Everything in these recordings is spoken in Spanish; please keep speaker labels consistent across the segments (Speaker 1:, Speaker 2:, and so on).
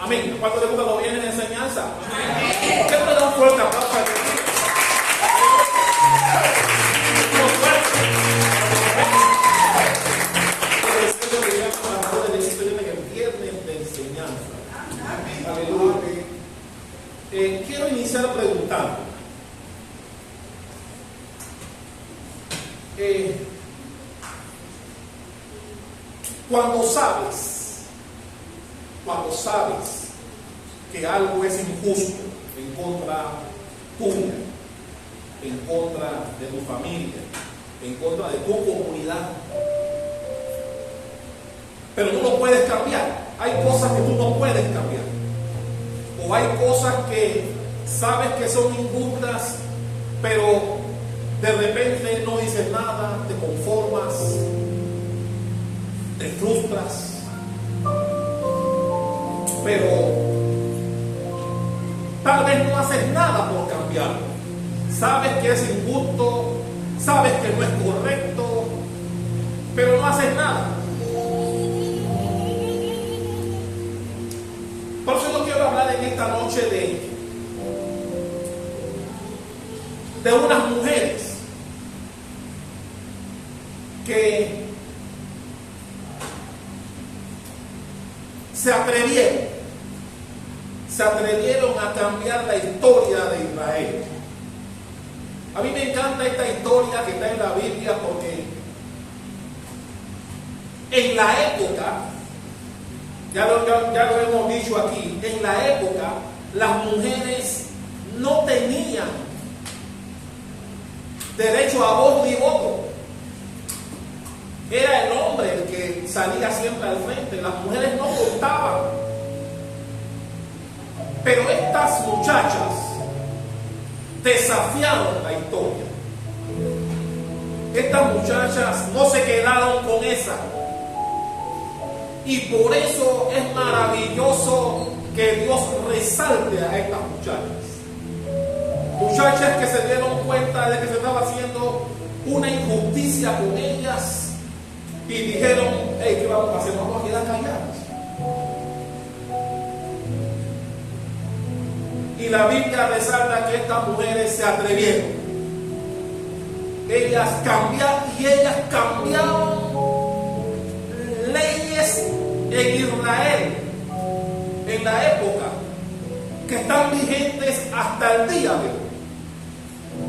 Speaker 1: Amén. ¿Cuánto le gusta los viernes de enseñanza? Amén. ¿Qué me da un fuerte aplauso a Dios? Quiero iniciar preguntando. Cuando sabes que algo es injusto en contra tuya, en contra de tu familia, en contra de tu comunidad, pero tú no puedes cambiar, hay cosas que tú no puedes cambiar, o hay cosas que sabes que son injustas, pero de repente no dices nada, te conformas, te frustras, pero tal vez no haces nada por cambiarlo. Sabes que es injusto, sabes que no es correcto, pero no haces nada. Por eso yo quiero hablar en esta noche de unas mujeres que se atrevieron a cambiar la historia de Israel. A mí me encanta esta historia que está en la Biblia porque en la época, ya lo hemos dicho aquí, en la época las mujeres no tenían derecho a voz ni voto. Era el hombre el que salía siempre al frente, las mujeres no contaban. Pero estas muchachas desafiaron la historia. Estas muchachas no se quedaron con esa. Y por eso es maravilloso que Dios resalte a estas muchachas. Muchachas que se dieron cuenta de que se estaba haciendo una injusticia con ellas y dijeron, hey, ¿qué vamos a hacer? Vamos a quedar calladas. Y la Biblia resalta que estas mujeres se atrevieron. Ellas cambiaron leyes en Israel en la época que están vigentes hasta el día de hoy.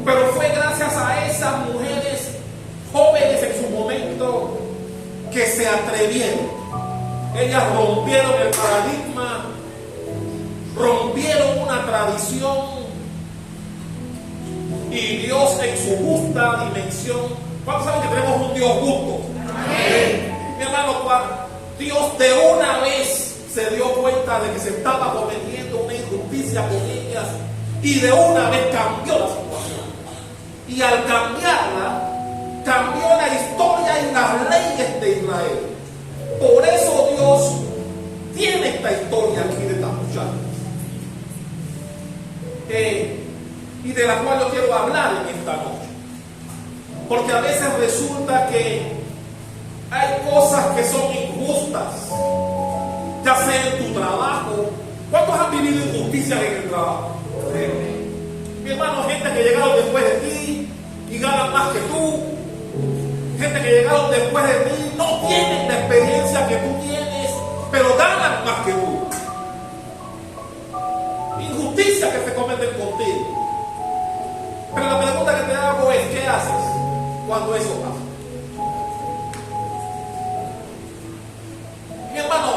Speaker 1: Pero fue gracias a esas mujeres jóvenes en su momento que se atrevieron. Ellas rompieron el paradigma, rompieron una tradición, y Dios en su justa dimensión. ¿Cuántos saben que tenemos un Dios justo? Amén. Mi hermano, Dios de una vez se dio cuenta de que se estaba cometiendo una injusticia con ellas y de una vez cambió la situación. Y al cambiarla, cambió la historia y las leyes de Israel. Por eso Dios tiene esta historia aquí de estas muchachas. Y de la cual yo quiero hablar en esta noche. Porque a veces resulta que hay cosas que son injustas, ya sea en tu trabajo. ¿Cuántos han vivido injusticias en el trabajo? Mi hermano, gente que llegaron después de ti y ganan más que tú. Gente que llegaron después de ti, no tienen la experiencia que tú tienes, pero ganan más que tú. Injusticias que se cometen contigo. Pero la pregunta que te hago es, ¿qué haces cuando eso pasa? Mi hermano,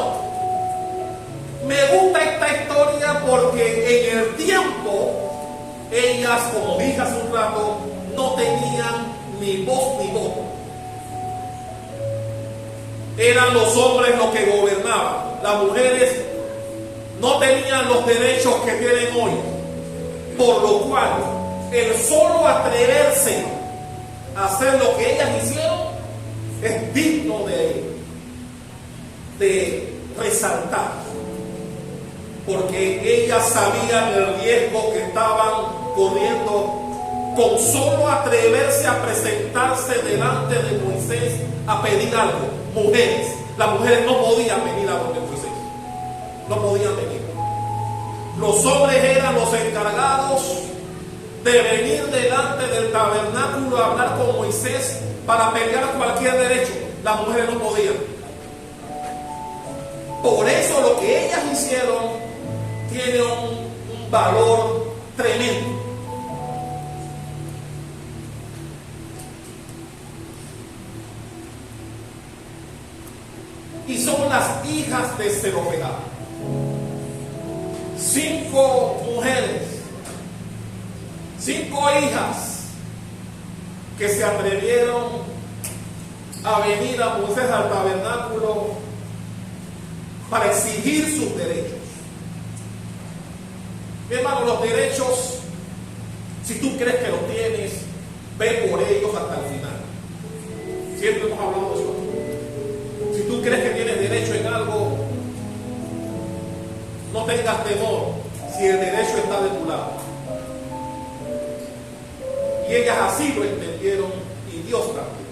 Speaker 1: me gusta esta historia porque en el tiempo ellas, como dije hace un rato, no tenían ni voz ni voto. Eran los hombres los que gobernaban. Las mujeres no tenían los derechos que tienen hoy. Por lo cual, el solo atreverse a hacer lo que ellas hicieron es digno de resaltar, porque ellas sabían el riesgo que estaban corriendo con solo atreverse a presentarse delante de Moisés a pedir algo. Mujeres, las mujeres no podían venir a donde Moisés, no podían venir. Los hombres eran los encargados de venir delante del tabernáculo a hablar con Moisés para pelear cualquier derecho. Las mujeres no podían. Por eso lo que ellas hicieron tiene un valor tremendo. Y son las hijas de Zelofehad. 5 mujeres, 5 hijas que se atrevieron a venir a Moisés al tabernáculo para exigir sus derechos. Mi hermano, los derechos, si tú crees que los tienes, ve por ellos hasta el final. Siempre hemos hablado de eso aquí. Si tú crees que tienes derecho en algo, no tengas temor si el derecho está de tu lado. Y ellas así lo entendieron, y Dios también.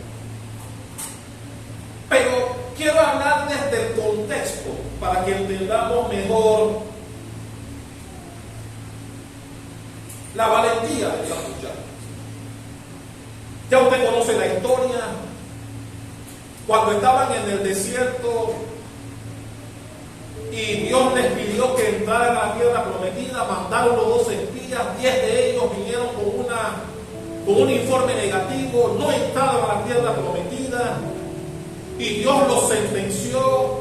Speaker 1: Pero quiero hablarles del contexto para que entendamos mejor la valentía de esta muchacha. Ya usted conoce la historia. Cuando estaban en el desierto y Dios les pidió que entraran a la tierra prometida, mandaron los 2 espías, 10 de ellos vinieron con un informe negativo, no entraron a la tierra prometida, y Dios los sentenció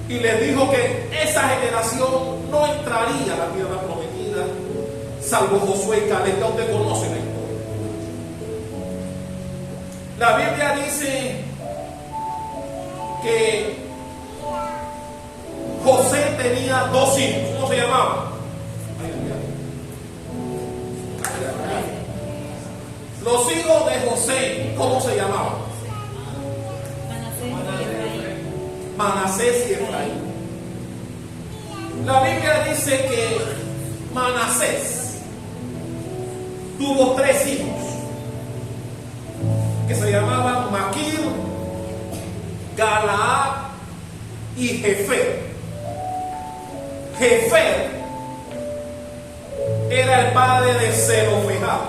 Speaker 1: y les dijo que esa generación no entraría a la tierra prometida, salvo Josué y Caleb. Ya usted conoce la historia. La Biblia dice que José tenía 2 hijos. ¿Cómo se llamaban? Los hijos de José, ¿cómo se llamaban? Manasés y Efraín. La Biblia dice que Manasés tuvo 3 hijos que se llamaban Maquir, Galaad y Jefer. Jefer era el padre de Zelofehad,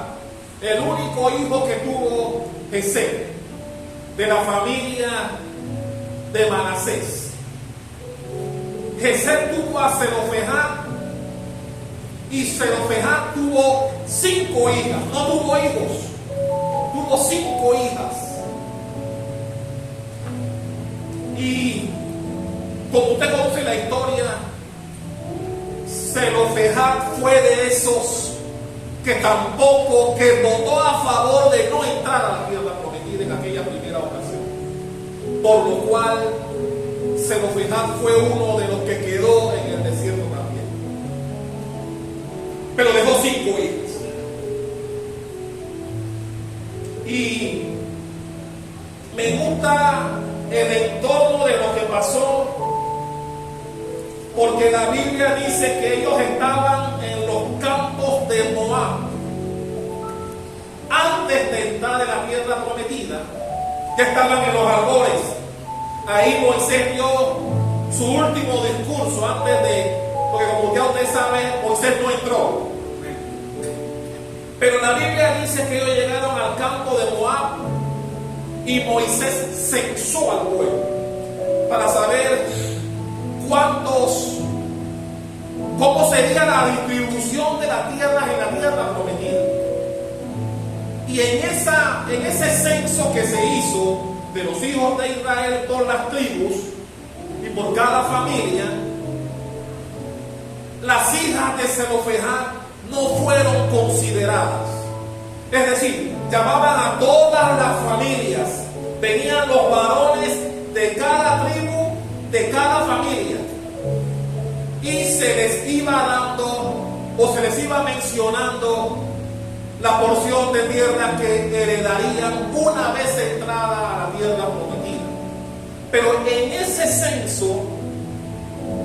Speaker 1: el único hijo que tuvo Jesé, de la familia de Manasés. Jesé tuvo a Zelofehad, y Zelofehad tuvo 5 hijas, no tuvo hijos, tuvo 5 hijas. Y como usted conoce la historia, Zelofehad fue de esos que tampoco, que votó a favor de no entrar a la tierra prometida en aquella primera ocasión. Por lo cual Zelofehad fue uno de los que quedó en el desierto también. Pero dejó 5 hijas. Y me gusta el entorno de lo que pasó, porque la Biblia dice que ellos estaban en los campos de Moab. Antes de entrar en la tierra prometida, ya estaban en los albores. Ahí Moisés dio su último discurso antes de, porque como ya usted sabe, Moisés no entró. Pero la Biblia dice que ellos llegaron al campo de Moab y Moisés censó al pueblo para saber cómo sería la distribución de las tierras en la tierra prometida. Y en ese censo que se hizo de los hijos de Israel por las tribus y por cada familia, las hijas de Zelofehad no fueron consideradas. Es decir, llamaban a todas las familias, venían los varones de cada tribu, de cada familia, y se les iba dando o se les iba mencionando la porción de tierra que heredarían una vez entrada a la tierra prometida. Pero en ese censo,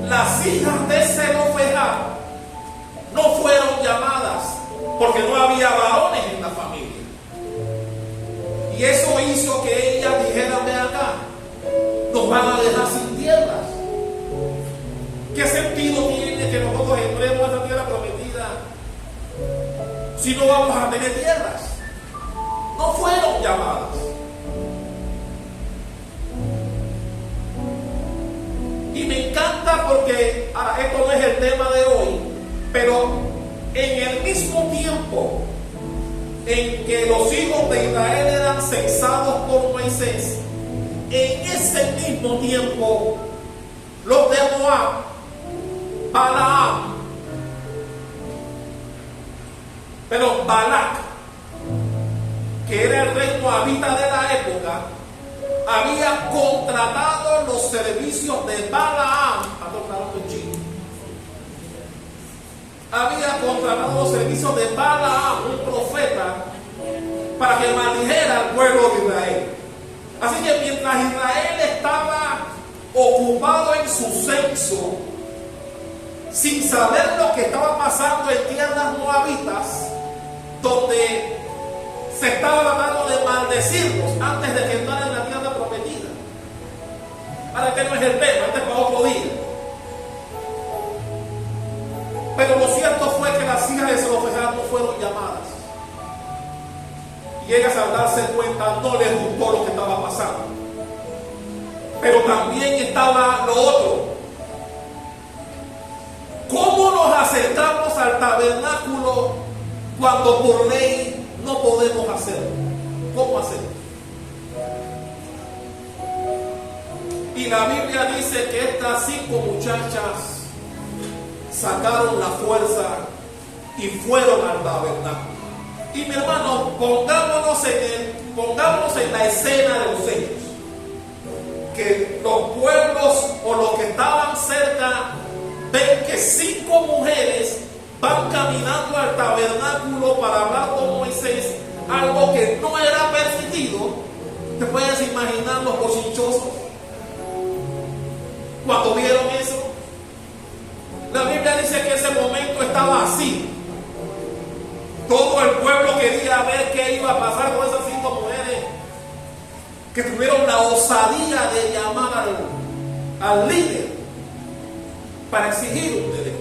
Speaker 1: las hijas de Zelofehad no fueron llamadas porque no había varones en la familia. Y eso hizo que ellas dijeran: de acá, nos van a dejar sin tierras. ¿Qué sentido tiene que nosotros entremos si no vamos a tener tierras? No fueron llamadas. Y me encanta porque, ahora, esto no es el tema de hoy, pero en el mismo tiempo en que los hijos de Israel eran censados por Moisés, en ese mismo tiempo los de Moab, Balac, que era el rey moabita de la época, había contratado los servicios de Balaam. Había contratado los servicios de Balaam, un profeta, para que maldijera al pueblo de Israel. Así que mientras Israel estaba ocupado en su censo, sin saber lo que estaba pasando en tierras moabitas, donde se estaba tratando de maldecirlos antes de que entraran en la tierra prometida. Ahora, este no es el tema, este es para otro día. Pero lo cierto fue que las hijas de Zelofehad no fueron llamadas. Y ellas, al darse cuenta, no les gustó lo que estaba pasando. Pero también estaba lo otro. ¿Cómo nos acercamos al tabernáculo cuando por ley no podemos hacerlo? ¿Cómo hacerlo? Y la Biblia dice que estas 5 muchachas sacaron la fuerza y fueron al tabernáculo. Y mi hermano, pongámonos en la escena de los hechos. Que los pueblos o los que estaban cerca ven que 5 mujeres van caminando al tabernáculo para hablar con Moisés, algo que no era permitido. ¿Te puedes imaginar los bochinchosos cuando vieron eso? La Biblia dice que ese momento estaba así. Todo el pueblo quería ver qué iba a pasar con esas 5 mujeres que tuvieron la osadía de llamar al líder para exigir un derecho.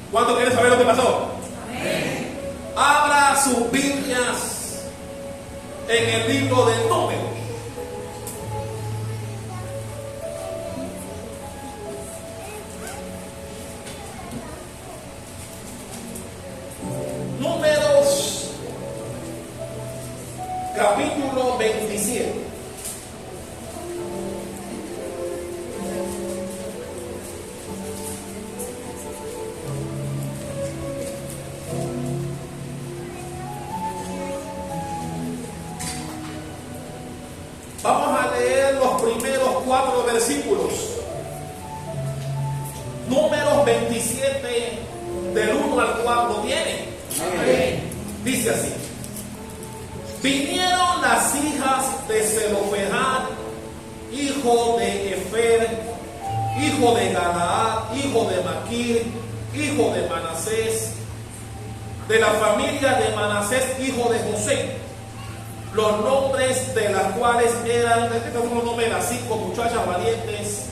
Speaker 1: ¿Cuántos quieren saber lo que pasó? Amén. Abra sus Biblias en el libro de Números. Números, capítulo 27. Vamos a leer los primeros 4 versículos. Números 27, del 1 al 4. ¿Tiene? Amén. Dice así: vinieron las hijas de Zelofehad, hijo de Efer, hijo de Galaad, hijo de Maquir, hijo de Manasés, de la familia de Manasés, hijo de José. Los nombres de las cuales eran, este es un nombre de las 5 muchachas valientes: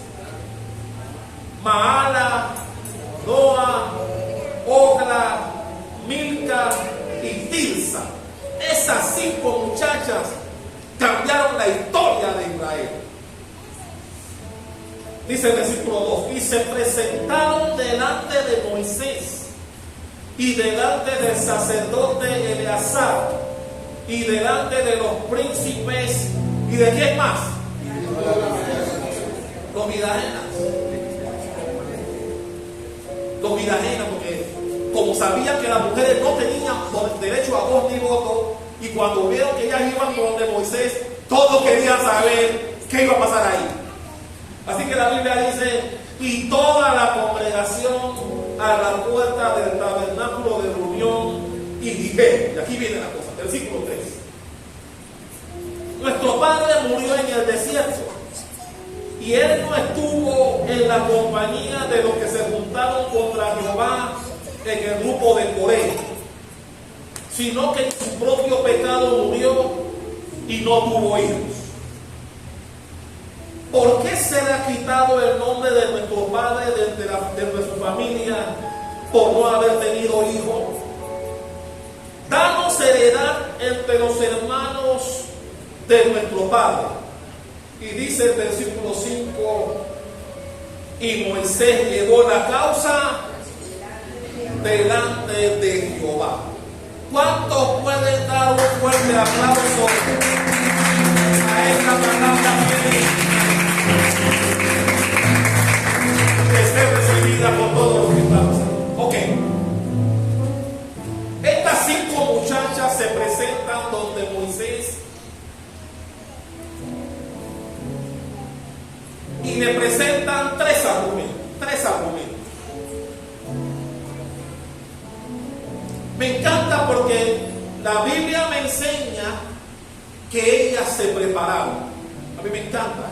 Speaker 1: Maala, Noa, Ogla, Milca y Tirsa. Esas 5 muchachas cambiaron la historia de Israel. Dice el versículo 2: y se presentaron delante de Moisés y delante del sacerdote Eleazar y delante de los príncipes y de quién más, los midajenas, porque como sabían que las mujeres no tenían derecho a voz ni voto, y cuando vieron que ellas iban con donde Moisés, todos querían saber qué iba a pasar ahí. Así que la Biblia dice: y toda la congregación a la puerta del tabernáculo de reunión, y dije, y aquí viene la cosa, versículo 3: nuestro padre murió en el desierto, y él no estuvo en la compañía de los que se juntaron contra Jehová en el grupo de Coré, sino que en su propio pecado murió y no tuvo hijos. ¿Por qué se le ha quitado el nombre de nuestro padre de nuestra familia por no haber tenido hijos. Danos heredad entre los hermanos de nuestro Padre. Y dice el versículo 5, y Moisés llevó la causa delante de Jehová. ¿Cuántos pueden dar un fuerte aplauso a esta palabra que esté recibida por todos los que estamos aquí? Ok. Estas 5 muchachas se presentan donde Moisés y le presentan tres argumentos. Me encanta porque la Biblia me enseña que ellas se prepararon. A mí me encanta.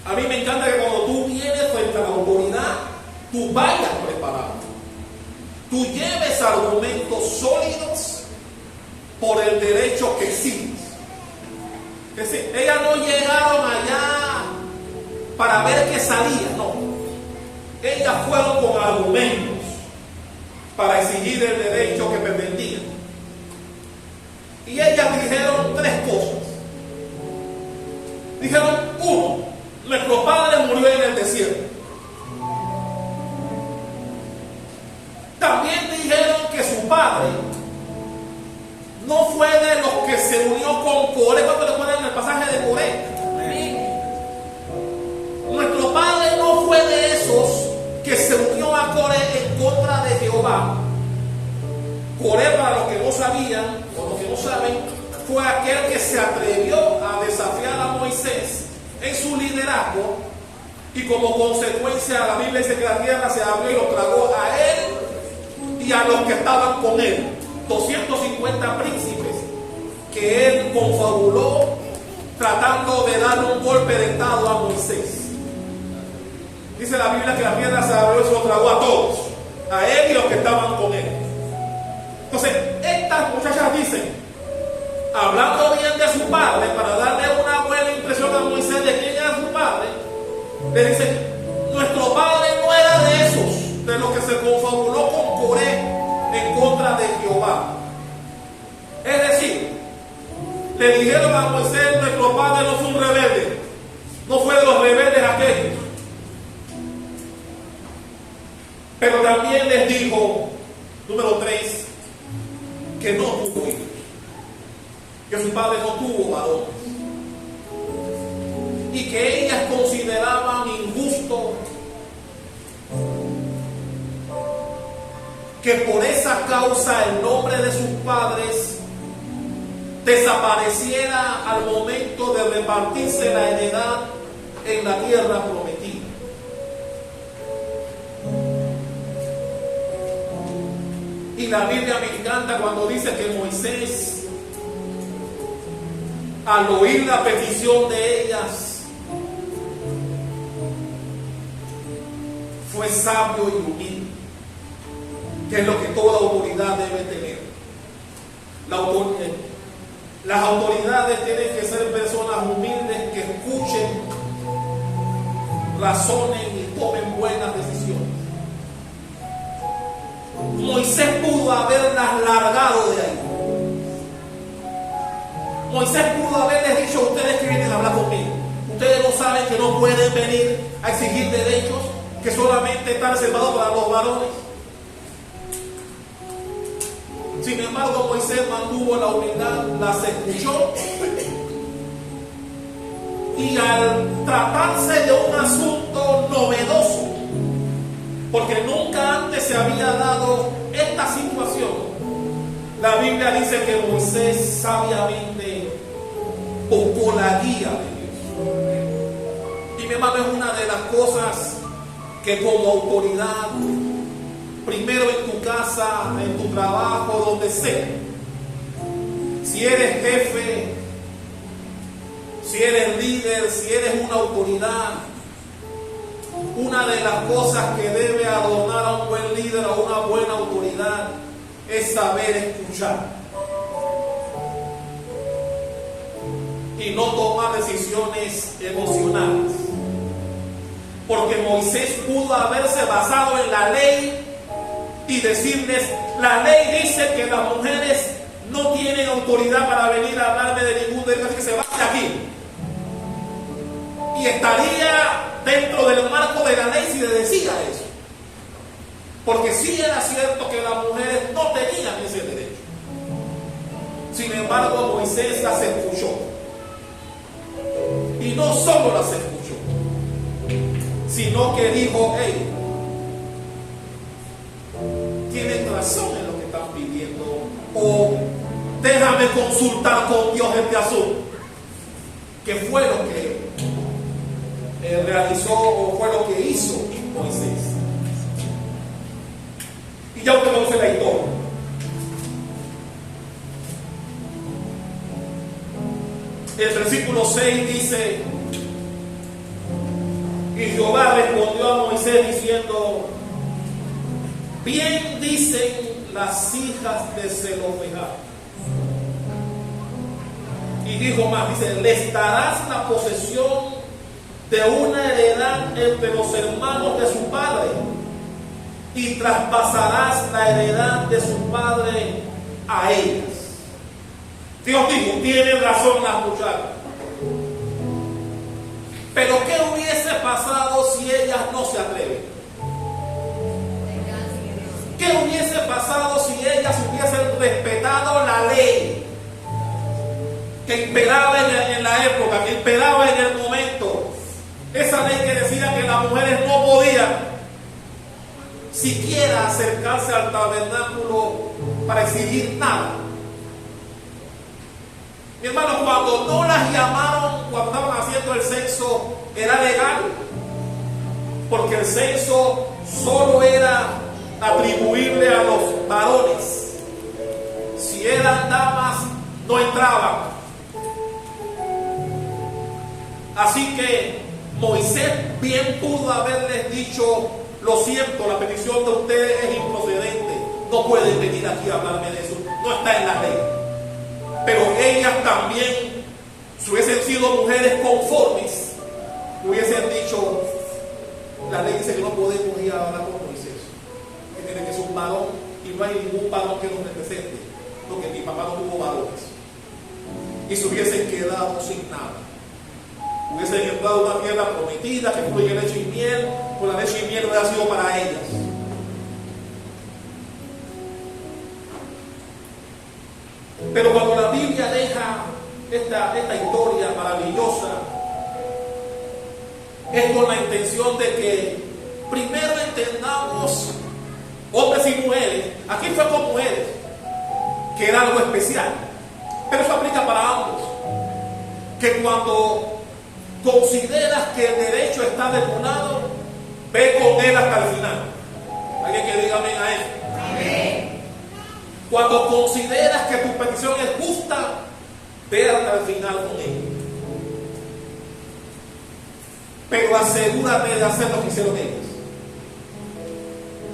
Speaker 1: A mí me encanta que cuando tú vienes frente a la autoridad, tú vayas preparado. Tú lleves argumentos sólidos por el derecho que exiges. Es decir, ellas no llegaron allá para ver qué salía, no. Ellas fueron con argumentos para exigir el derecho que pretendían. Y ellas dijeron 3 cosas. Dijeron, 1, nuestro padre murió en el desierto. También dijeron que su padre no fue de los que se unió con Coré. ¿Cuánto recuerdan el pasaje de Coré? Nuestro padre no fue de esos que se unió a Coré en contra de Jehová. Coré, para los que no sabían o los que no saben, fue aquel que se atrevió a desafiar a Moisés en su liderazgo, y como consecuencia la Biblia dice que la tierra se abrió y lo tragó a él y a los que estaban con él, 250 príncipes que él confabuló tratando de darle un golpe de estado a Moisés. Dice la Biblia que la tierra se abrió y se lo tragó a todos, a él y los que estaban con él. Entonces, estas muchachas dicen, hablando bien de su padre, para darle una buena impresión a Moisés de quién era su padre, le dicen, nuestro padre no era de esos, de los que se confabuló con Coré en contra de Jehová. Es decir, le dijeron a Moisés, nuestro padre no fue un rebelde, no fue de los rebeldes aquellos. Pero también les dijo, número 3, que no tuvo hijos, que su padre no tuvo varones, y que ellas consideraban injusto que por esa causa el nombre de sus padres desapareciera al momento de repartirse la heredad en la tierra prometida. Y la Biblia me encanta cuando dice que Moisés, al oír la petición de ellas, fue sabio y humilde, que es lo que toda autoridad debe tener. Las autoridades tienen que ser personas humildes que escuchen, razonen y tomen buenas decisiones. Moisés pudo haberlas largado de ahí. Moisés pudo haberles dicho, ustedes que vienen a hablar conmigo, ustedes no saben que no pueden venir a exigir derechos que solamente están reservados para los varones. Sin embargo, Moisés mantuvo la humildad, las escuchó, y al tratarse de un asunto novedoso, porque nunca antes se había dado esta situación, la Biblia dice que Moisés sabiamente buscó la guía de Dios. Y mi hermano, es una de las cosas que como autoridad, primero en tu casa, en tu trabajo, donde sea, si eres jefe, si eres líder, si eres una autoridad, una de las cosas que debe adornar a un buen líder o una buena autoridad es saber escuchar y no tomar decisiones emocionales. Porque Moisés pudo haberse basado en la ley y decirles: la ley dice que las mujeres no tienen autoridad para venir a hablarme de ningún derecho, que se vaya de aquí. Y estaría dentro del marco de la ley si le decía eso. Porque sí era cierto que las mujeres no tenían ese derecho. Sin embargo, Moisés las escuchó. Y no solo las escuchó, sino que dijo: hey, tienen razón en lo que están pidiendo, o déjame consultar con Dios este asunto. ¿Qué fue lo que realizó o fue lo que hizo Moisés? Y ya usted conoce la historia. El versículo 6 dice: y Jehová respondió a Moisés diciendo: bien dicen las hijas de Zelofehad. Y dijo más, dice: les darás la posesión de una heredad entre los hermanos de su padre, y traspasarás la heredad de su padre a ellas. Dios dijo: tienen razón las muchachas. Pero ¿qué hubiese pasado si ellas no se atreven? ¿Qué hubiese pasado si ellas hubiesen respetado la ley que imperaba en la época, que imperaba en el momento? Esa ley que decía que las mujeres no podían siquiera acercarse al tabernáculo para exigir nada. Mi hermano, cuando no las llamaron, cuando estaban haciendo el censo, era legal, porque el censo solo era atribuible a los varones. Si eran damas, no entraban. Así que Moisés bien pudo haberles dicho: lo siento, la petición de ustedes es improcedente, no pueden venir aquí a hablarme de eso, no está en la ley. Pero ellas también, si hubiesen sido mujeres conformes, hubiesen dicho: la ley dice que no podemos ir a hablar con Moisés, que tiene que ser un varón, y no hay ningún varón que nos represente, porque mi papá no tuvo varones. Y se hubiesen quedado sin nada. Hubiesen entrado a una tierra prometida que fluye leche y miel, pues la leche y miel hubiera sido para ellas. Pero cuando la Biblia deja esta historia maravillosa, es con la intención de que primero entendamos, hombres y mujeres, aquí fue con mujeres, que era algo especial, pero eso aplica para ambos, que cuando consideras que el derecho está de tu lado, ve con él hasta el final. Alguien que diga amén a él. Amén. Cuando consideras que tu petición es justa, ve hasta el final con él. Pero asegúrate de hacer lo que hicieron ellas.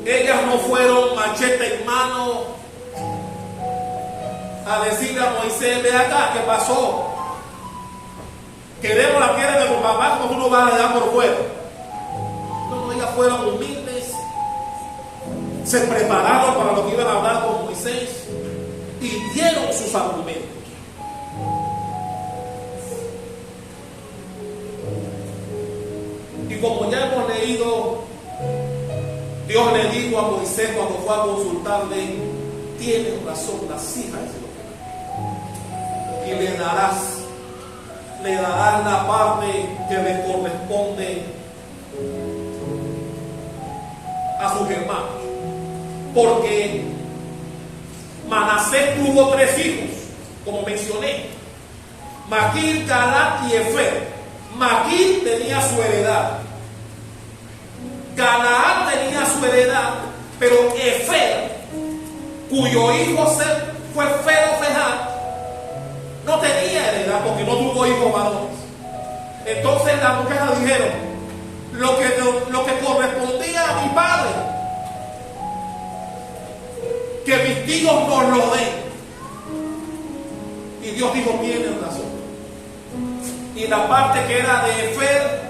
Speaker 1: Ellas no fueron machete en mano a decirle a Moisés: ve acá, ¿qué pasó? Queremos la tierra de tu papá, como tú no vas a dar por fuera. No, ellas fueron humildes, se prepararon para lo que iban a hablar con Moisés y dieron sus argumentos. Y como ya hemos leído, Dios le dijo a Moisés cuando fue a consultarle: tienes razón las hijas de Zelofehad, y le darás la parte que le corresponde a sus hermanos. Porque Manasés tuvo 3 hijos, como mencioné: Maquir, Galaad y Efer. Maquir tenía su heredad, Galaad tenía su heredad, pero Efer, cuyo hijo fue Zelofehad, no tenía heredad porque no tuvo hijos varones. Entonces las mujeres dijeron: lo que correspondía a mi padre, que mis tíos nos lo den. Y Dios dijo: tienen razón. Y la parte que era de Efer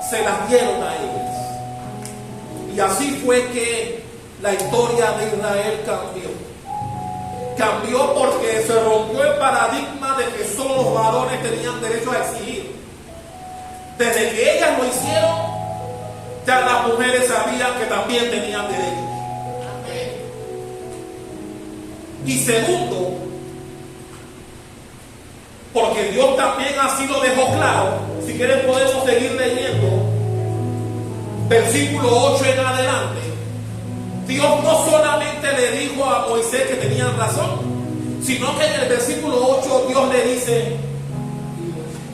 Speaker 1: se las dieron a ellas. Y así fue que la historia de Israel cambió. Cambió porque se rompió el paradigma de que solo los varones tenían derecho a exigir. Desde que ellas lo hicieron, ya las mujeres sabían que también tenían derechos. Y segundo, porque Dios también así lo dejó claro. Si quieren podemos seguir leyendo versículo 8 en adelante. Dios no solamente le dijo a Moisés que tenían razón, sino que en el versículo 8 Dios le dice: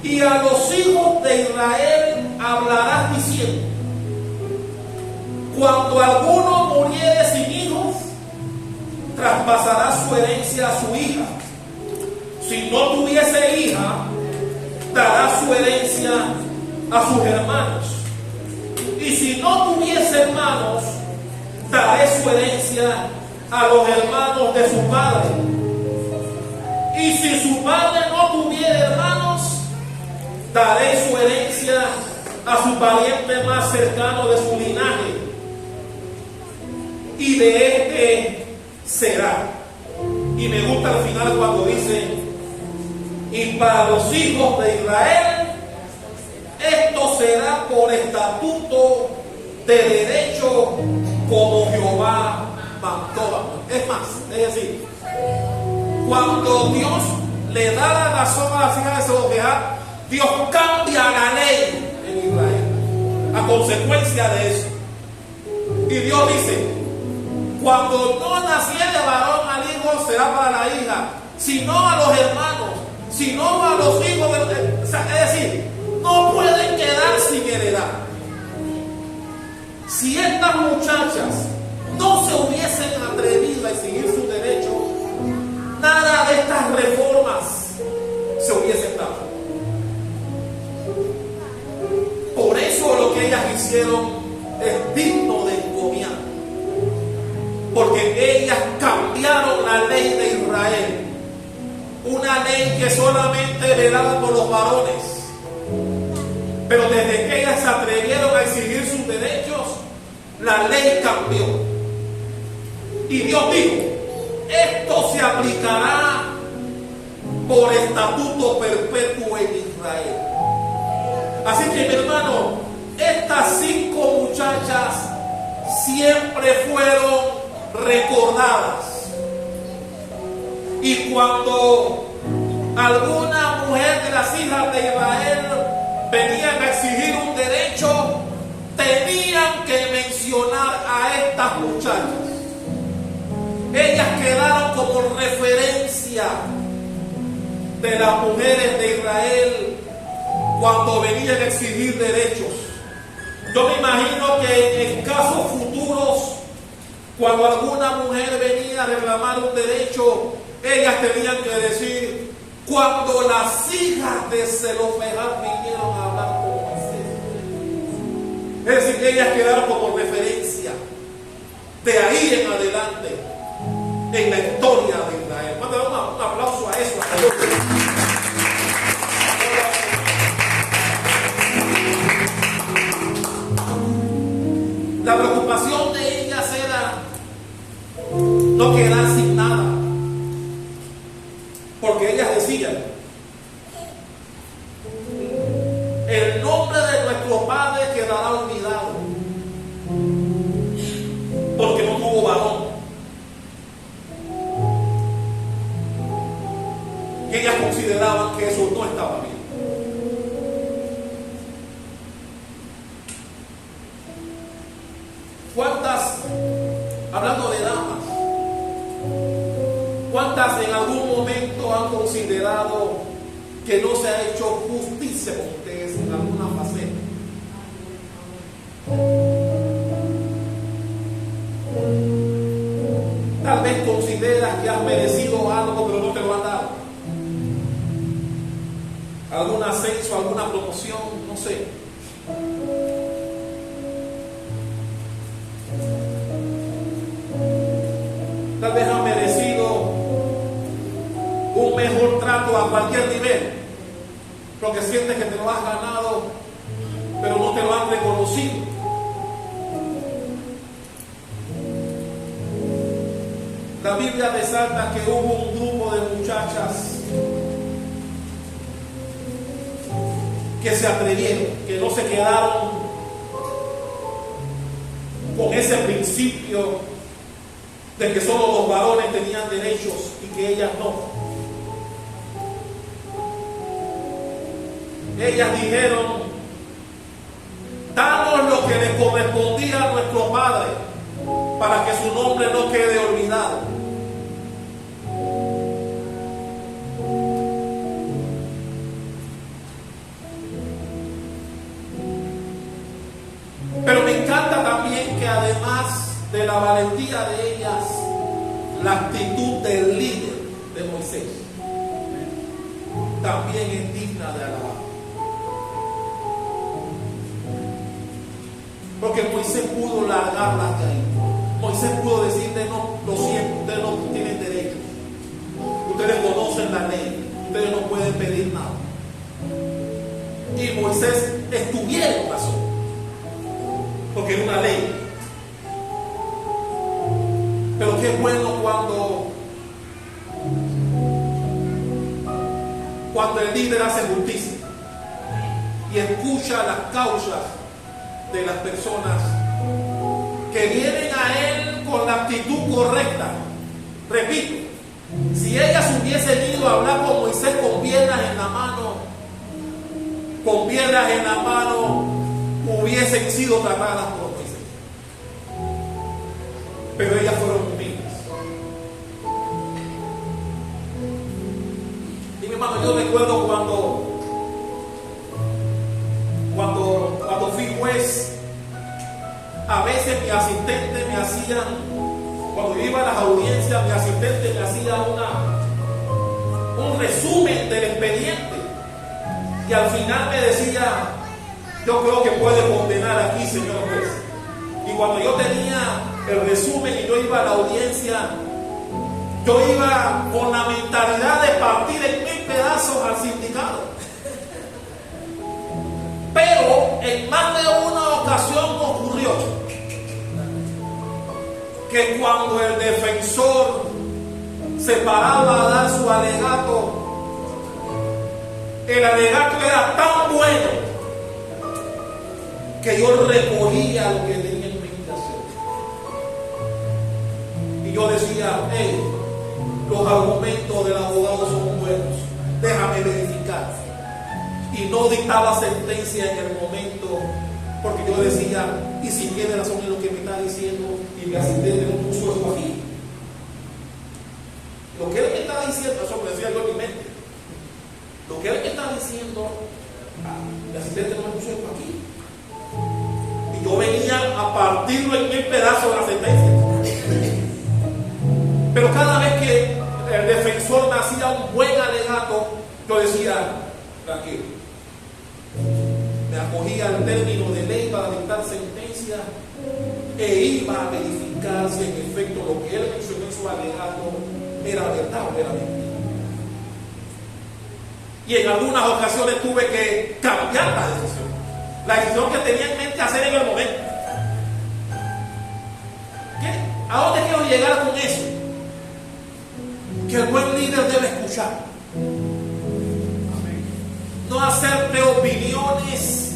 Speaker 1: y a los hijos de Israel hablarás diciendo, cuando alguno muriere sin hijos, traspasará su herencia a su hija. Si no tuviese hija, dará su herencia a sus hermanos. Y si no tuviese hermanos, daré su herencia a los hermanos de su padre. Y si su padre no tuviera hermanos, daré su herencia a su pariente más cercano de su linaje. Y de este será. Y me gusta al final cuando dice: y para los hijos de Israel, esto será por estatuto de derecho, como Jehová mandó. Es más, es decir, cuando Dios le da la razón a las hijas de Zelofehad, Dios cambia la ley en Israel a consecuencia de eso. Y Dios dice: cuando no naciere varón al hijo, será para la hija, sino a los hermanos, sino a los hijos de... es decir, no pueden quedar sin heredad. Si estas muchachas no se hubiesen atrevido a exigir su derecho, nada de estas reformas se hubiesen dado. Por eso lo que ellas hicieron es digno de encomiar, porque ellas cambiaron la ley de Israel, una ley que solamente le daba por los varones. Pero desde que ellas se atrevieron a exigir sus derechos, la ley cambió. Y Dios dijo: esto se aplicará por estatuto perpetuo en Israel. Así que, mi hermano, estas 5 muchachas siempre fueron recordadas. Y cuando alguna mujer de las hijas de Israel venían a exigir un derecho, tenían que mencionar a estas muchachas. Ellas quedaron como referencia de las mujeres de Israel cuando venían a exigir derechos. Yo me imagino que en casos futuros, cuando alguna mujer venía a reclamar un derecho, ellas tenían que decir: cuando las hijas de Zelofehad vinieron a hablar con Moisés. Es decir, ellas quedaron como referencia de ahí en adelante en la historia de Israel. Vamos a dar un aplauso a eso. La preocupación de ellas era no quedar sin nada, porque ellas decían: el nombre de nuestro padre quedará olvidado, porque no tuvo varón. Y ellas consideraban que eso no estaba bien. ¿Cuántas, hablando de damas, cuántas en algún momento han considerado que no se ha hecho justicia con ustedes en alguna faceta? Tal vez consideras que has merecido algo, pero no te lo han dado. Algún ascenso, alguna promoción, no sé. Tal vez has merecido un mejor trato a cualquier nivel, porque sientes que te lo has ganado, pero no te lo han reconocido. la Biblia resalta que hubo un grupo de muchachas que se atrevieron, que no se quedaron con ese principio de que solo los varones tenían derechos y que ellas no. Ellas dijeron: danos lo que le correspondía a nuestro padre para que su nombre no quede olvidado. Pero me encanta también que además de la valentía de ellas, la actitud del líder de Moisés también es digna de alabar. Porque Moisés pudo largarlas de ahí. Moisés pudo decirle: no, lo siento, ustedes no tienen derechos. Ustedes conocen la ley. Ustedes no pueden pedir nada. Y Moisés estuvieron razón, porque es una ley. Pero qué bueno cuando el líder hace justicia y escucha las causas de las personas que vienen a él con la actitud correcta. Repito, si ellas hubiesen ido a hablar con Moisés con piedras en la mano, hubiesen sido tratadas por Moisés. Pero ellas fueron humildes. Y mi hermano, yo recuerdo cuando fui juez, a veces mi asistente me hacía, cuando iba a las audiencias, mi asistente me hacía un resumen del expediente. Y al final me decía: yo creo que puede condenar aquí, señor juez. Y cuando yo tenía el resumen y yo iba a la audiencia, yo iba con la mentalidad de partir en 1000 pedazos al sindicato. Pero en más de una ocasión ocurrió que cuando el defensor se paraba a dar su alegato, el alegato era tan bueno que yo recogía lo que tenía en mi invitación. Y yo decía: hey, los argumentos del abogado son buenos, déjame verificar. Y no dictaba sentencia en el momento, porque yo decía: y si tiene razón en lo que me está diciendo, y mi asistente no puso eso aquí. Lo que él me está diciendo, eso me decía yo en mi mente. Lo que él me está diciendo, mi asistente no me puso eso aquí. Y yo venía a partirlo en 1000 pedazos de la sentencia. Pero cada vez que el defensor me hacía un buen alegato, yo decía: tranquilo. Me acogía al término de ley para dictar sentencia e iba a verificar si en efecto lo que él mencionó en su alegato era verdad o era mentira. Y en algunas ocasiones tuve que cambiar la decisión que tenía en mente hacer en el momento. ¿A dónde quiero llegar con eso? Que el buen líder debe escuchar. No hacerte opiniones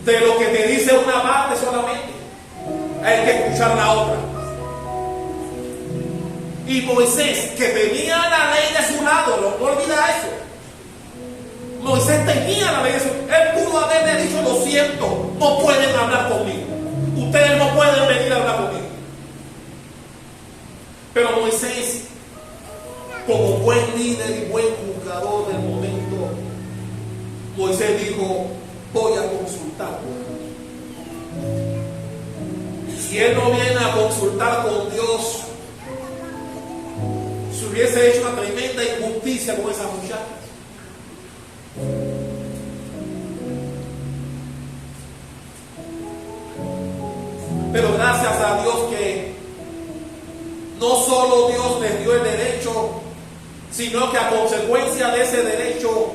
Speaker 1: de lo que te dice una parte solamente. Hay que escuchar la otra. Y Moisés, que tenía la ley de su lado, no olvida eso. Moisés tenía la ley de su lado. Él pudo haberle dicho: lo siento, no pueden hablar conmigo. Ustedes no pueden venir a hablar conmigo. Pero Moisés, como buen líder y buen juzgador del momento, Moisés dijo: voy a consultar. Si él no viene a consultar con Dios, se hubiese hecho una tremenda injusticia con esas muchachas. Pero gracias a Dios que no solo Dios les dio el derecho, sino que a consecuencia de ese derecho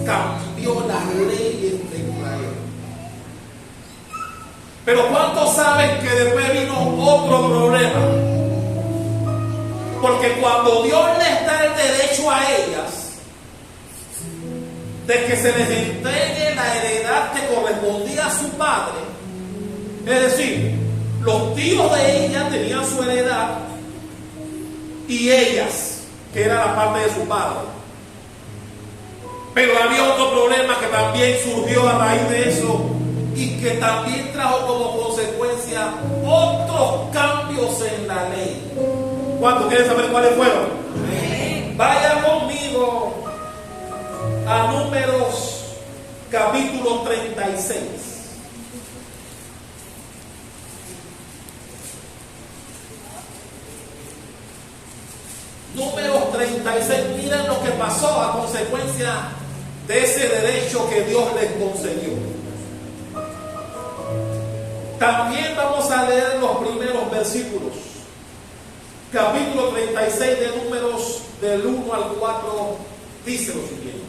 Speaker 1: cambió las leyes de Israel. Pero ¿cuántos saben que después vino otro problema? Porque cuando Dios les da el derecho a ellas de que se les entregue la heredad que correspondía a su padre, es decir, los tíos de ella tenían su heredad y ellas, que era la parte de su padre. Pero había otro problema que también surgió a raíz de eso y que también trajo como consecuencia otros cambios en la ley. ¿Cuántos quieren saber cuáles fueron? Vayan conmigo a Números capítulo 36. Números 36, miren lo que pasó a consecuencia de ese derecho que Dios les concedió. También vamos a leer los primeros versículos. Capítulo 36 de Números, del 1 al 4, dice lo siguiente.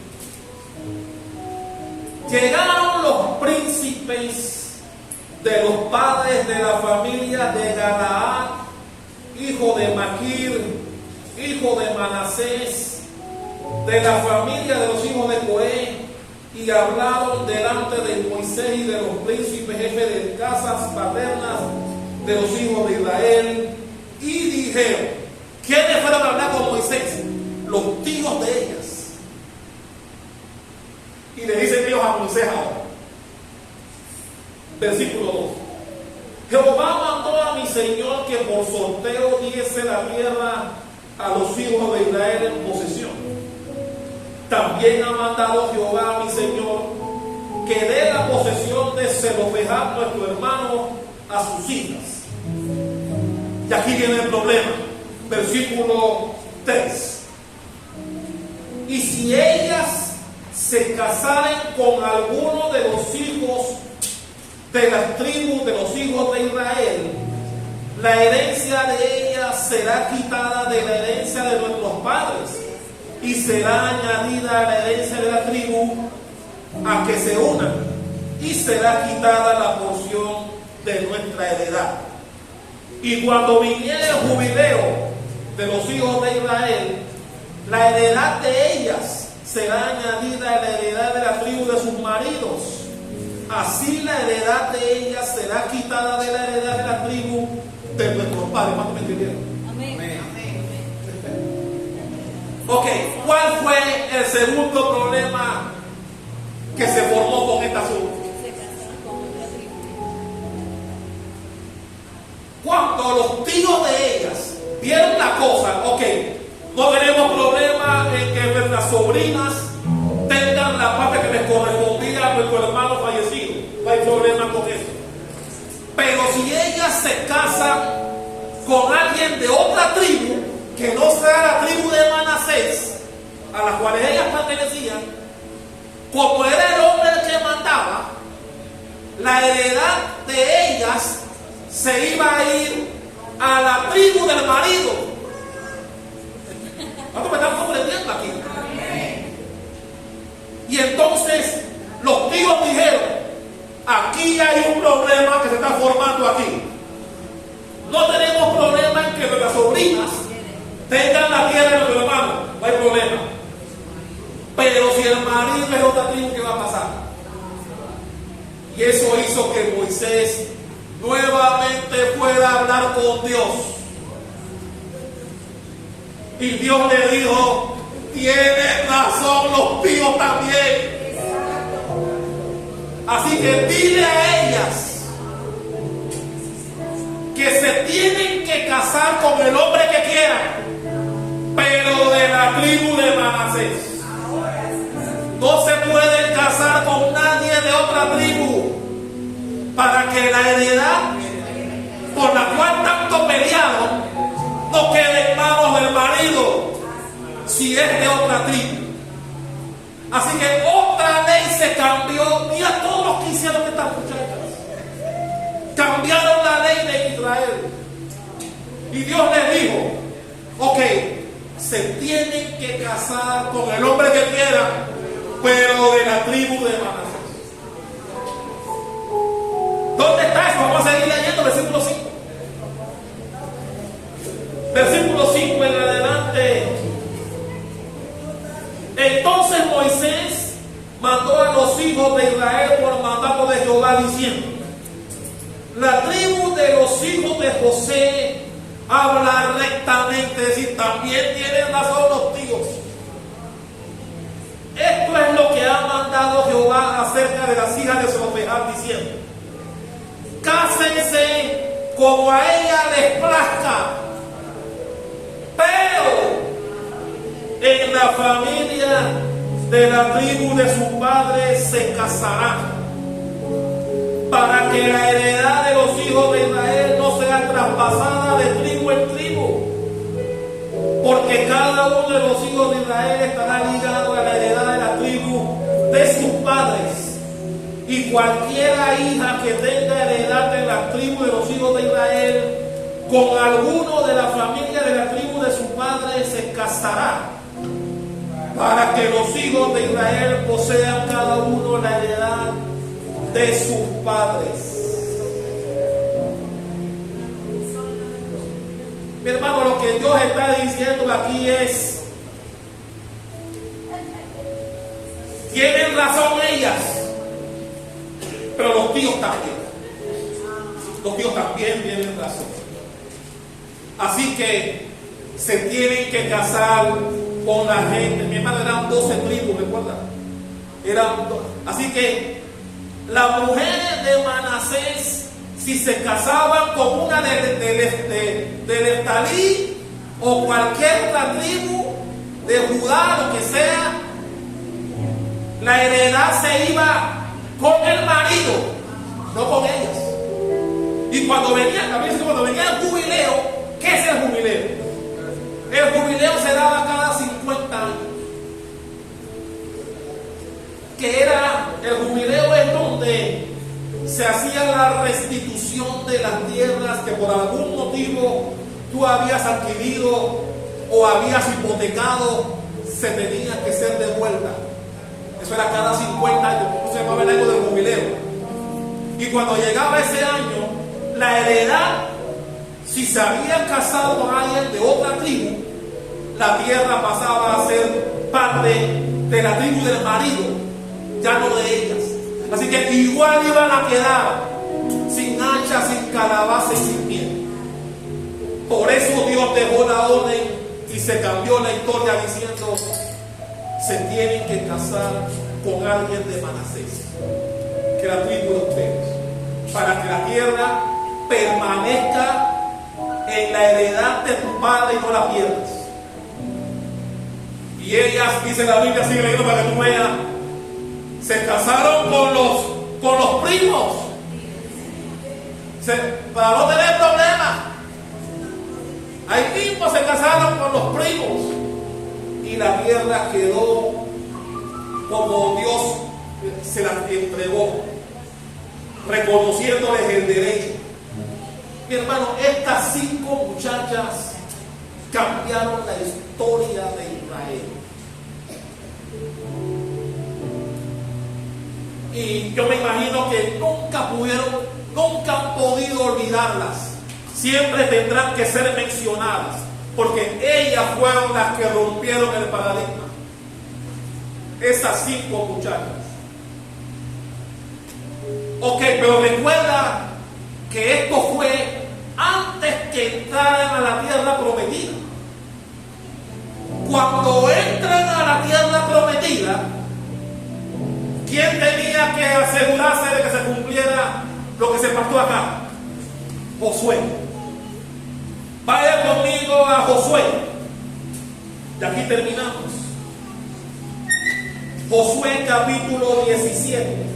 Speaker 1: Llegaron los príncipes de los padres de la familia de Galaad, hijo de Maquir, hijo de Manasés, de la familia de los hijos de Coé, y hablaron delante de Moisés y de los príncipes jefes de casas paternas de los hijos de Israel, y dijeron, ¿quiénes fueron a hablar con Moisés? Los tíos de ellas. Y le dicen ellos a Moisés ahora, versículo 2: Jehová mandó a mi señor que por sorteo diese la tierra a los hijos de Israel en posesión. También ha mandado Jehová a mi señor que dé la posesión de Zelofehad nuestro hermano a sus hijas. Y aquí viene el problema, versículo 3. Y si ellas se casaren con alguno de los hijos de las tribus de los hijos de Israel, la herencia de ellas será quitada de la herencia de nuestros padres y será añadida a la herencia de la tribu a que se unan, y será quitada la porción de nuestra heredad. Y cuando viniere el jubileo de los hijos de Israel, la heredad de ellas será añadida a la heredad de la tribu de sus maridos. Así la heredad de ellas será quitada de la heredad de la tribu de nuestros padres. ¿Cuántos me entendieron? Amén. Ok, ¿cuál fue el segundo problema que se formó con esta asunto? Cuando los tíos de ellas vieron la cosa, ok, no tenemos problema en que las sobrinas tengan la parte que les correspondía a nuestro hermano fallecido, no hay problema con eso. Pero si ellas se casan con alguien de otra tribu, que no sea la tribu de Manasés, a las cuales ellas pertenecían, como era el hombre el que mandaba, la heredad de ellas se iba a ir a la tribu del marido. ¿Cuánto me están comprendiendo aquí? Y entonces los tíos dijeron, aquí hay un problema que se está formando aquí. No tenemos problema en que nuestras sobrinas tengan la tierra de nuestro hermano, no hay problema. Pero si el marido es otra tribu, ¿qué va a pasar? Y eso hizo que Moisés nuevamente fuera a hablar con Dios. Y Dios le dijo, tienes razón los tíos también. Así que dile a ellas que se tienen que casar con el hombre que quieran, pero de la tribu de Manasés. No se pueden casar con nadie de otra tribu, para que la heredad por la cual tanto pelearon no quede en manos del marido si es de otra tribu. Así que otra ley se cambió. Mira todos los que hicieron estas muchachas. Cambiaron la ley de Israel. Y Dios les dijo, ok, se tienen que casar con el hombre que quieran, pero de la tribu de Manasés. ¿Dónde está eso? Vamos a seguir leyendo versículo 5. Versículo 5 en la Moisés mandó a los hijos de Israel por mandato de Jehová diciendo: la tribu de los hijos de José habla rectamente, es decir, también tienen razón los tíos. Esto es lo que ha mandado Jehová acerca de las hijas de Zelofehad diciendo: cásense como a ella les plazca, pero en la familia de la tribu de su padre se casarán, para que la heredad de los hijos de Israel no sea traspasada de tribu en tribu, porque cada uno de los hijos de Israel estará ligado a la heredad de la tribu de sus padres, y cualquiera hija que tenga heredad en la tribu de los hijos de Israel con alguno de la familia de la tribu de su padre se casará, para que los hijos de Israel posean cada uno la heredad de sus padres. Mi hermano, lo que Dios está diciendo aquí es: tienen razón ellas, pero los tíos también. Los tíos también tienen razón. Así que se tienen que casar con la gente. Mi hermano, eran 12 tribus, ¿recuerdan? Así que las mujeres de Manasés, si se casaban con una de Neftalí o cualquier otra tribu de Judá, lo que sea, la heredad se iba con el marido, no con ellas. Y cuando venía el jubileo, ¿qué es el jubileo? El jubileo se daba cada 50 años. Que era, el jubileo es donde se hacía la restitución de las tierras que por algún motivo tú habías adquirido o habías hipotecado, se tenía que ser devuelta. Eso era cada 50 años, se llamaba el año del jubileo. Y cuando llegaba ese año, la heredad, si se había casado con alguien de otra tribu, la tierra pasaba a ser parte de la tribu del marido, ya no de ellas. Así que igual iban a quedar sin hacha, sin calabaza y sin miel. Por eso Dios dejó la orden y se cambió la historia diciendo: se tienen que casar con alguien de Manasés, que la tribu de ustedes, para que la tierra permanezca en la heredad de tu padre y no la pierdas. Y ellas, dice la Biblia, sigue leyendo para que tú veas, se casaron con los primos, para no tener problemas. Ahí mismo se casaron con los primos y la tierra quedó como Dios se la entregó, reconociéndoles el derecho. Mi hermano, estas 5 muchachas cambiaron la historia de Israel. Y yo me imagino que nunca han podido olvidarlas. Siempre tendrán que ser mencionadas, porque ellas fueron las que rompieron el paradigma. Esas 5 muchachas. Ok, pero recuerda que esto fue antes que entraran a la tierra prometida. Cuando entran a la tierra prometida, ¿quién tenía que asegurarse de que se cumpliera lo que se pactó acá? Josué. Vaya conmigo a Josué. De aquí terminamos. Josué capítulo 17.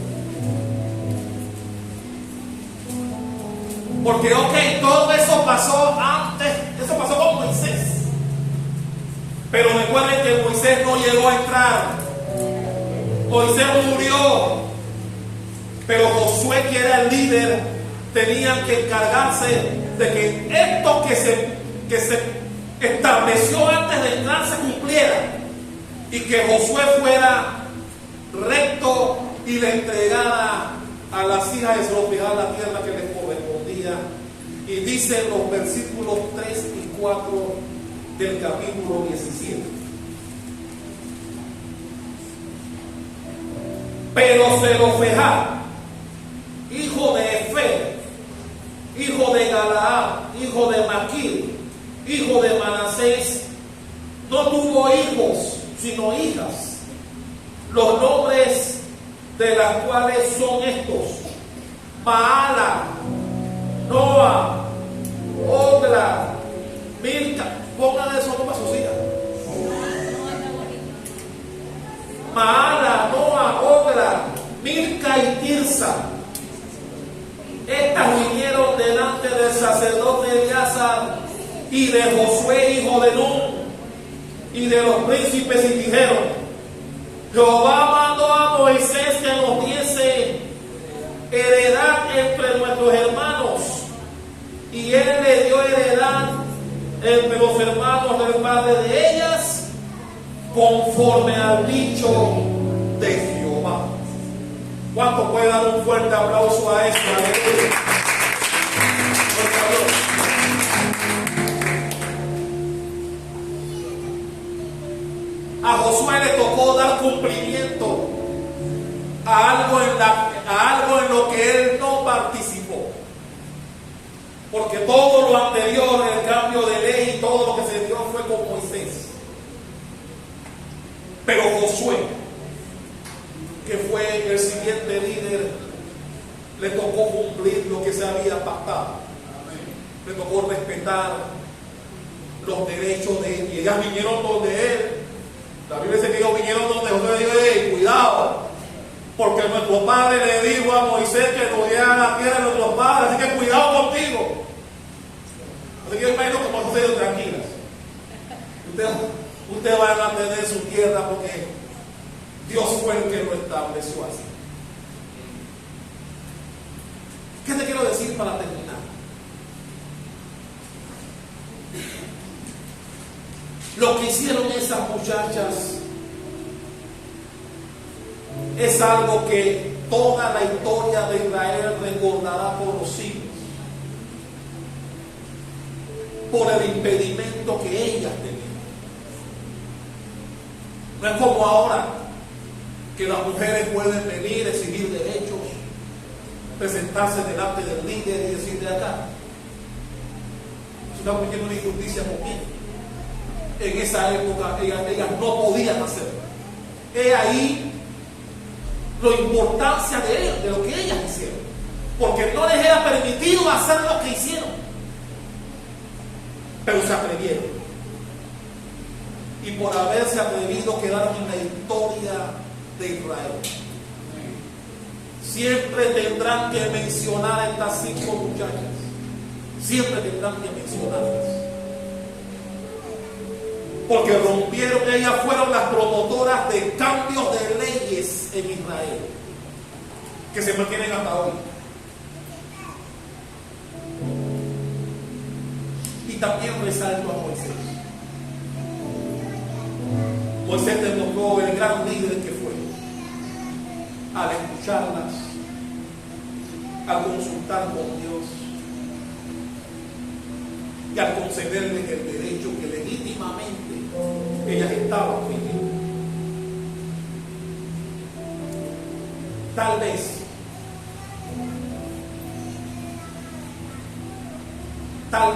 Speaker 1: Porque, ok, todo eso pasó antes, eso pasó con Moisés. Pero recuerden que Moisés no llegó a entrar. Moisés murió. Pero Josué, que era el líder, tenía que encargarse de que esto que se estableció antes de entrar se cumpliera. Y que Josué fuera recto y le entregara a las hijas de Zelofehad la tierra que les correspondía. Y dice en los versículos 3 y 4 del capítulo 17: Pero Zelofehad, hijo de Efer, hijo de Galaad, hijo de Maquir, hijo de Manasés, no tuvo hijos, sino hijas. Los nombres de las cuales son estos: Maala, Noa, Ogla, Milca. Pongan esos nombres a sus hijas. Maala, Noa, Ogla, Milca y Tirsa. Estas vinieron delante del sacerdote Eleazar y de Josué, hijo de Nun, y de los príncipes, y dijeron: Jehová mandó a Moisés que nos diese heredad entre nuestros hermanos, y él le dio heredad entre los hermanos del padre de ellas, conforme al dicho de Jehová. ¿Cuánto puede dar un fuerte aplauso a esto? Aleluya. Por favor. A Josué le tocó dar cumplimiento a algo en lo que él no participó. Porque todo lo anterior, el cambio de ley y todo lo que se dio fue con Moisés. Pero Josué, que fue el siguiente líder, le tocó cumplir lo que se había pactado. Le tocó respetar los derechos de él. Y ellas vinieron donde él. La Biblia dice que ellos vinieron donde Josué dijo: hey, cuidado, porque nuestro padre le dijo a Moisés que nos diera la tierra de nuestros padres, así que cuidado contigo. Así que yo imagino que Moisés dijo: tranquilas, usted va a mantener su tierra, porque Dios fue el que lo estableció así. ¿Qué te quiero decir para terminar? Lo que hicieron esas muchachas es algo que toda la historia de Israel recordará por los siglos, por el impedimento que ellas tenían. No es como ahora, que las mujeres pueden venir, exigir derechos, presentarse delante del líder y decir: de acá, se está cometiendo una injusticia conmigo. En esa época ellas no podían hacerlo. Es ahí la importancia de ellas, de lo que ellas hicieron, porque no les era permitido hacer lo que hicieron, pero se atrevieron, y por haberse atrevido quedaron en la historia de Israel. Siempre tendrán que mencionar a estas 5 muchachas, siempre tendrán que mencionarlas, porque rompieron. Ellas fueron las promotoras de cambios de leyes en Israel que se mantienen hasta hoy. Y también resalto a Moisés. Moisés demostró el gran líder que fue al escucharlas, al consultar con Dios y al concederles el derecho que legítimamente ellas estaban pidiendo. Tal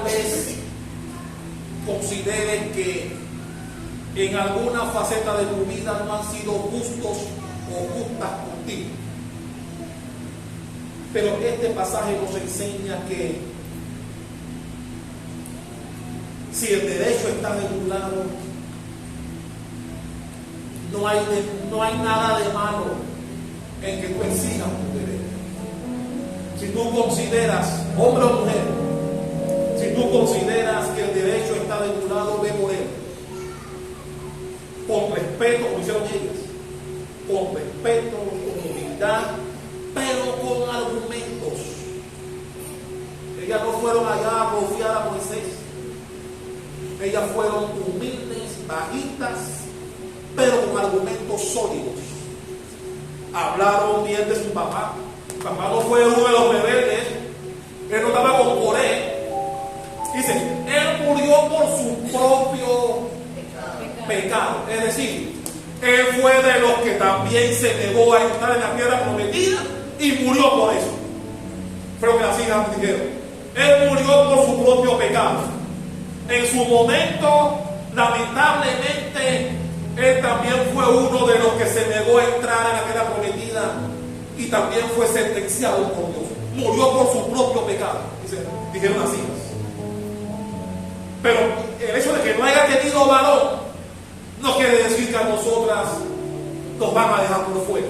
Speaker 1: vez consideren que en alguna faceta de tu vida no han sido justos o justas contigo. Pero este pasaje nos enseña que si el derecho está de un lado, no hay nada de malo en que tú exijas tu derecho. Si tú consideras, hombre o mujer, si tú consideras que el derecho está de tu lado, ve por él. Con respeto, como hicieron ellas, con respeto, con humildad, pero con argumentos. Ellas no fueron allá a confiar a Moisés. Ellas fueron humildes, bajitas, pero con argumentos sólidos. Hablaron bien de su papá. Su papá no fue uno de los rebeldes. Él no estaba con Coré. Dice, él murió por su propio pecado. Es decir, él fue de los que también también se negó a entrar en la tierra prometida y murió por eso. Fue lo que las hijas dijeron. Él murió por su propio pecado. En su momento, lamentablemente, él también fue uno de los que se negó a entrar en la tierra prometida y también fue sentenciado por Dios. Murió por su propio pecado, dijeron las hijas. Pero el hecho de que no haya tenido varón no quiere decir que a nosotras nos van a dejar por fuera.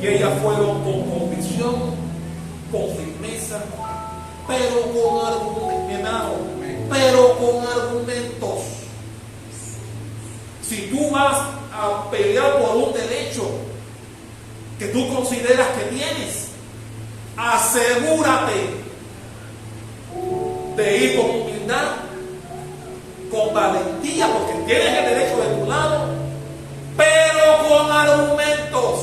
Speaker 1: Y ellas fueron con convicción, con firmeza, pero con argumentos. Si tú vas a pelear por un derecho que tú consideras que tienes, asegúrate de ir con humildad, con valentía, porque tienes el derecho de tu lado, pero con argumentos.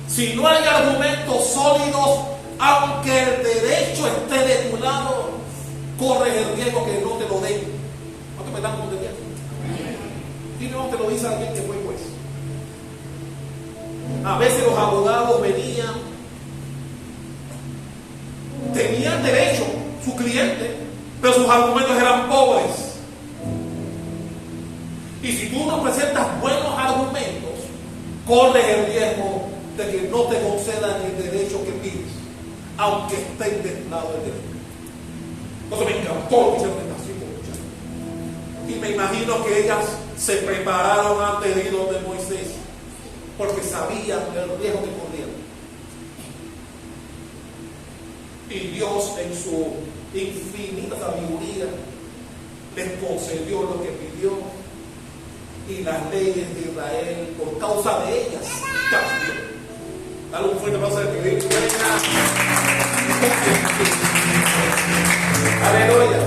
Speaker 1: Si no hay argumentos sólidos, aunque el derecho esté de tu lado, corres el riesgo que no te lo den. ¿No te metas como te quieras? Y no te lo dice alguien que fue juez. A veces los abogados tenían derecho, su cliente, pero sus argumentos eran pobres. Y si tú no presentas buenos argumentos, corres el riesgo de que no te concedan el derecho que pides, aunque estén del lado del derecho. Entonces me encantó lo que hicieron estas cinco muchachas. Y me imagino que ellas se prepararon antes de ir donde Moisés, porque sabían el riesgo que corrían. Y Dios, en su infinita sabiduría, les concedió lo que pidió, y las leyes de Israel, por causa de ellas, cambió. Dale un fuerte aplauso al que viene. Aleluya.